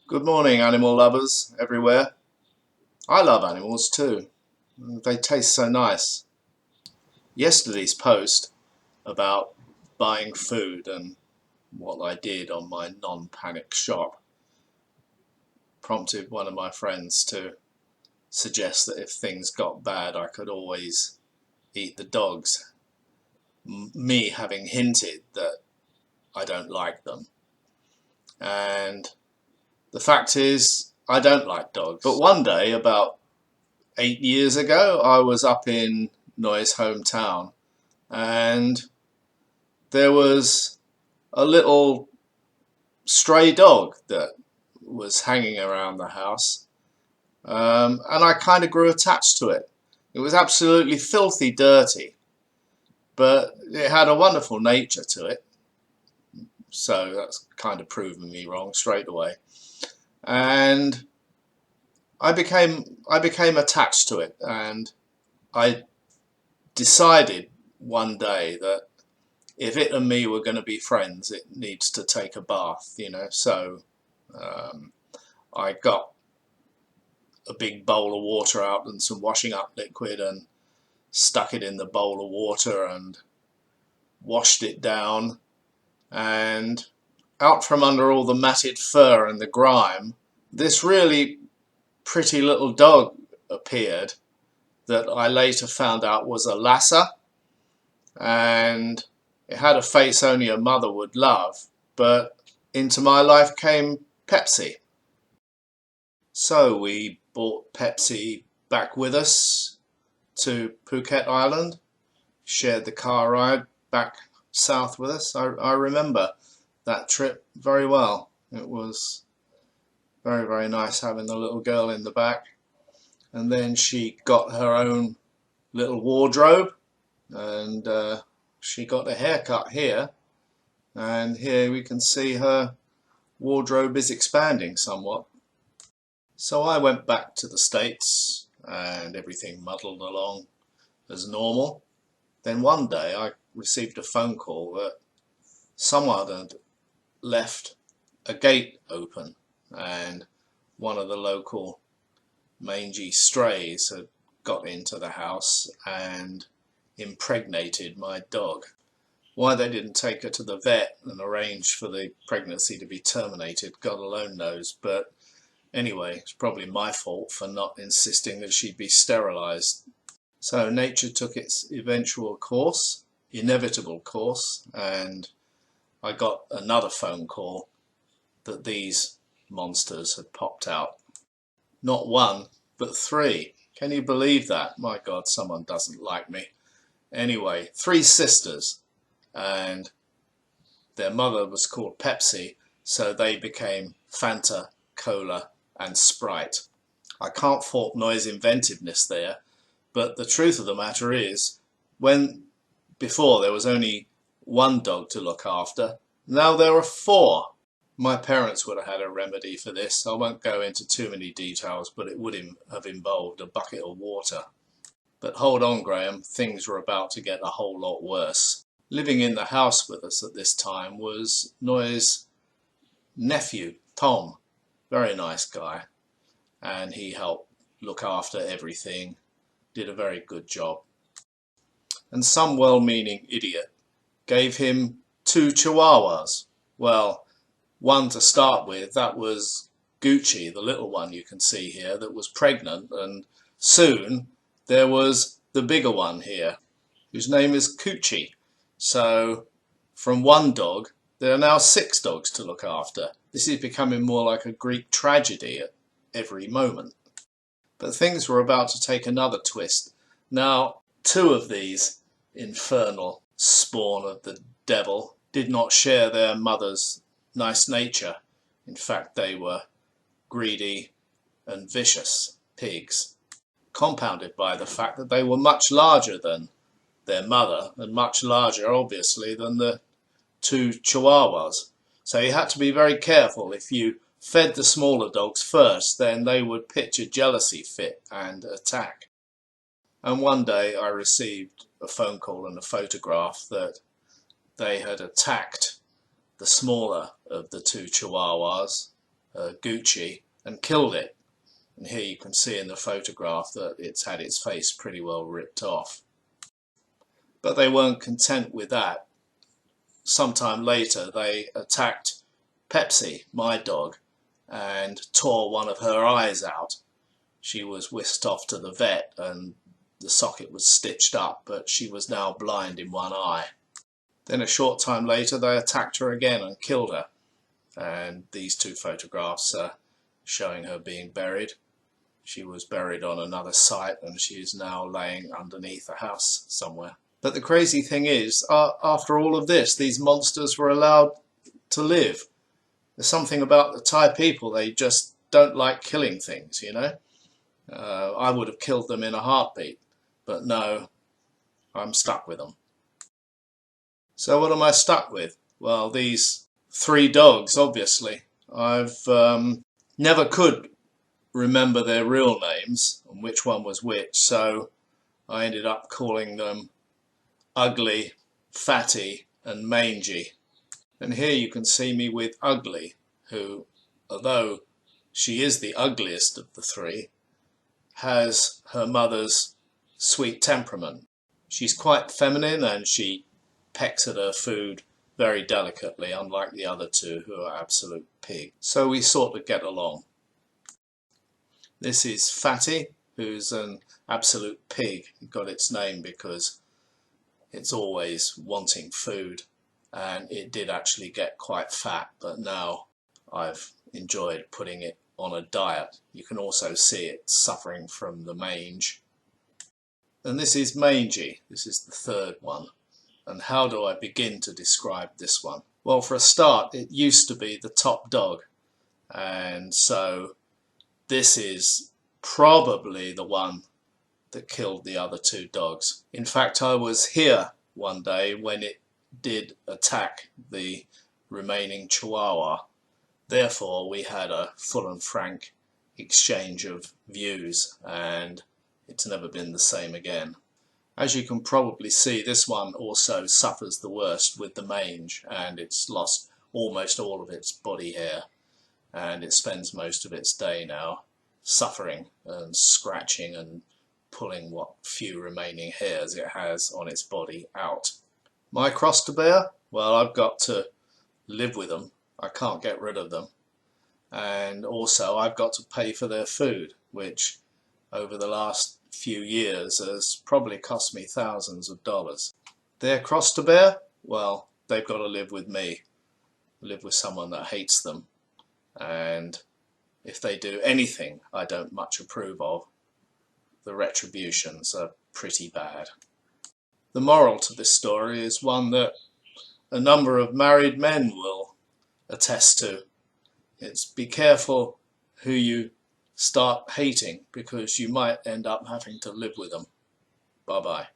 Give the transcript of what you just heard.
Good morning, animal lovers everywhere. I love animals too. They taste so nice. Yesterday's post about buying food and what I did on my non-panic shop prompted one of my friends to suggest that if things got bad, I could always eat the dogs. Me having hinted that I don't like them. And the fact is, I don't like dogs. But one day, about 8 years ago, I was up in Noy's hometown, and there was a little stray dog that was hanging around the house, and I kind of grew attached to it. It was absolutely filthy dirty, but it had a wonderful nature to it, so that's kind of proven me wrong straight away. And I became attached to it, and I decided one day that if it and me were going to be friends, it needs to take a bath, So I got a big bowl of water out and some washing up liquid and stuck it in the bowl of water and washed it down, and out from under all the matted fur and the grime, this really pretty little dog appeared that I later found out was a Lhasa, and it had a face only a mother would love. But into my life came Pepsi. So we brought Pepsi back with us to Phuket Island, shared the car ride back south with us. I remember that trip very well. It was very, very nice having the little girl in the back. And then she got her own little wardrobe, and she got a haircut here, and here we can see her wardrobe is expanding somewhat. So I went back to the States and everything muddled along as normal. Then one day I received a phone call that someone had left a gate open, and one of the local mangy strays had got into the house and impregnated my dog. Why they didn't take her to the vet and arrange for the pregnancy to be terminated, God alone knows, but anyway, it's probably my fault for not insisting that she'd be sterilised. So nature took its eventual course, inevitable course, and I got another phone call that these monsters had popped out. Not one, but three. Can you believe that? My God, someone doesn't like me. Anyway, three sisters, and their mother was called Pepsi, so they became Fanta, Cola, and Sprite. I can't fault Noy's inventiveness there, but the truth of the matter is, when before there was only one dog to look after, now there are four. My parents would have had a remedy for this. I won't go into too many details, but it would have involved a bucket of water. But hold on, Graham, things were about to get a whole lot worse. Living in the house with us at this time was Noy's nephew, Tom. Very nice guy, and he helped look after everything, did a very good job. And some well-meaning idiot gave him two chihuahuas. Well, one to start with, that was Gucci, the little one you can see here, that was pregnant, and soon there was the bigger one here, whose name is Coochie. So from one dog, there are now 6 dogs to look after. This is becoming more like a Greek tragedy at every moment. But things were about to take another twist. Now, 2 of these infernal spawn of the devil did not share their mother's nice nature. In fact, they were greedy and vicious pigs, compounded by the fact that they were much larger than their mother, and much larger, obviously, than the 2 chihuahuas. So you had to be very careful. If you fed the smaller dogs first, then they would pitch a jealousy fit and attack. And one day I received a phone call and a photograph that they had attacked the smaller of the 2 chihuahuas, Gucci and killed it. And here you can see in the photograph that it's had its face pretty well ripped off. But they weren't content with that. Sometime later they attacked Pepsi, my dog, and tore one of her eyes out. She was whisked off to the vet and the socket was stitched up, but she was now blind in one eye. Then a short time later they attacked her again and killed her. And these two photographs are showing her being buried. She was buried on another site and she is now laying underneath a house somewhere. But the crazy thing is, after all of this, these monsters were allowed to live. There's something about the Thai people, they just don't like killing things, you know. I would have killed them in a heartbeat, but no, I'm stuck with them. So what am I stuck with? Well, these 3 dogs, obviously. I've never could remember their real names and which one was which, so I ended up calling them Ugly, Fatty and Mangy. And here you can see me with Ugly, who, although she is the ugliest of the 3, has her mother's sweet temperament. She's quite feminine and she pecks at her food very delicately, unlike the other 2 who are absolute pigs. So we sort of get along. This is Fatty, who's an absolute pig. It got its name because it's always wanting food, and it did actually get quite fat, but now I've enjoyed putting it on a diet. You can also see it suffering from the mange. And this is Mangy. This is the 3rd one. And how do I begin to describe this one? Well, for a start, it used to be the top dog, and so this is probably the one that killed the other 2 dogs. In fact, I was here one day when it did attack the remaining Chihuahua. Therefore, we had a full and frank exchange of views, and it's never been the same again. As you can probably see, this one also suffers the worst with the mange, and it's lost almost all of its body hair, and it spends most of its day now suffering and scratching and pulling what few remaining hairs it has on its body out. My cross to bear? Well, I've got to live with them. I can't get rid of them. And also I've got to pay for their food, which over the last few years has probably cost me thousands of dollars. Their cross to bear? Well, they've got to live with me, live with someone that hates them, and if they do anything I don't much approve of, the retributions are pretty bad. The moral to this story is one that a number of married men will attest to. It's be careful who you start hating, because you might end up having to live with them. Bye bye.